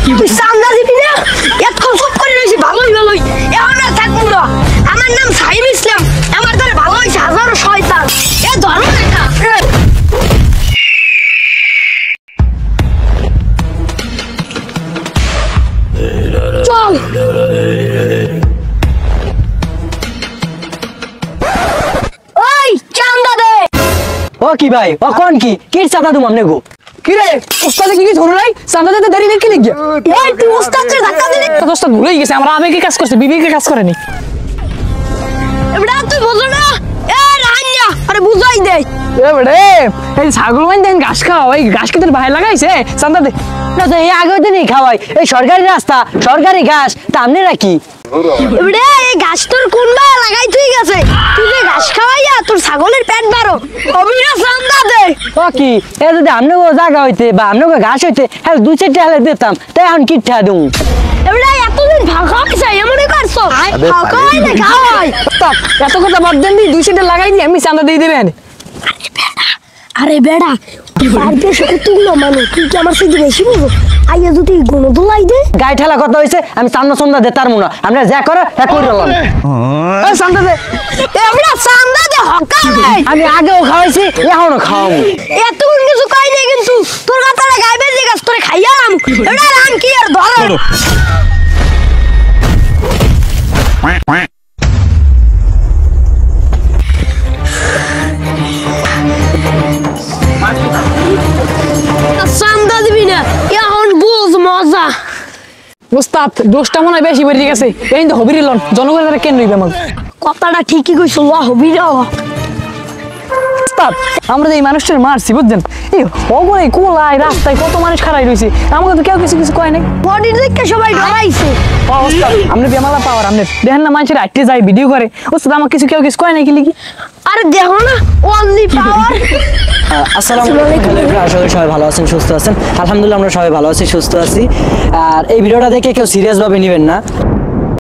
তুই চান্দা দিবি না? এতক্ষণ চুপ করে রয়েছি, ভালোই ভালোই। এখন আর থাকবো না। আমার নাম সাইম ইসলাম। আমার দ্বারা ভালো হয়েছে হাজারো শয়তান। এ ধরো না। চল। ওই চান্দা দে। ও কি ভাই, ও কোন কি চাঁদা তুমি আমনে গো? কি রে উস্তাদে কি ধরে নাই চান্দা দিতে দেরি দেখি নাকি? এই তুই উস্তাদকে ধাক্কা দিলি। উস্তাদ ভুলেই গেছে, আমরা আবেগে কাজ করছে, বিবেকে কাজ করেনি। এবড়া তুই বুঝো না? এ রান্না আরে বুঝাই দে। এ বড়ে এই ছাগল মান দেন ঘাস খাও, এই ঘাস কি তোর ভাই লাগাইছে? চান্দা দে না তো এই আগে দিনই খাওয়াই, এই সরকারি রাস্তা সরকারি ঘাস তা আমনে রাখি। এবড়ে এই ঘাস তোর কোন ভাই লাগাই তুই গেছে? তুই যে ঘাস খাওয়াইয়া তোর ছাগলের পেট বারো। অবিরা চান্দা দে। ও কি এ যদি আমনে জায়গা হইতে বা আমনে ঘাস হইতে হ্যাঁ 2-4 টাকা দিতাম, তাই এখন কি ঠা দেবো? এবড়ে এতদিন ফাঁকা হয়েছে এমনই করছো? ফাঁকা হয় না খাওয়াই। উস্তাদ এত কথা বাদ দেন দি, 200 লাগাই দি, আমি চান্দা দিয়ে দেবেন। আরে বেড়া পারবে সে তুই না মানে তুই কি আমার সাথে বেশি বুঝো? আইয়া যদি গুণ দোলাই দে। গায়ে ঠেলা কথা হয়েছে, আমি চান্দা চন্দা দে তার মনে আমরা যা করে হ্যাঁ করে দিলাম। এই চান্দা দে। এবড়া চান্দা দে হকালে। আমি আগেও খাওয়াইছি এখনো খাওয়াবো। এতক্ষণ কিছু কই নাই কিন্তু তোর কথাটা গাইবে যে গাছ তোরে খাইয়ালাম। এবড়া রান কি আর ধরো। চান্দা দিবি না এখন বুঝ মজা। উস্তাদ দোষটা মনে হয় বেশি বেরিয়ে গেছে, এই তো হবির লন জনগণের কেন রইবে আমার। কথাটা ঠিকই কইছ ল হবি রে। উস্তাদ আমরা যে এই মানুষটার মারছি বুঝছেন, এই অগরে কোলায় রাস্তায় কত মানুষ খাড়াই রয়েছে, আমাকে তো কেউ কিছু কিছু কয় নাই। বডির দেখে সবাই ডরাইছে। উস্তাদ আপনি বেমালা পাওয়ার, আপনি দেখেন না মানুষের আটটে যায় ভিডিও করে, উস্তাদ আমাকে কিছু কেউ কিছু কয় নাই কি লিখি? আরে দেখো না অনলি পাওয়ার। আসসালামু আলাইকুম, আশা করি সবাই ভালো আছেন সুস্থ আছেন। আলহামদুলিল্লাহ আমরা সবাই ভালো আছি সুস্থ আছি। আর এই ভিডিওটা দেখে কেউ সিরিয়াস ভাবে নেবেন না।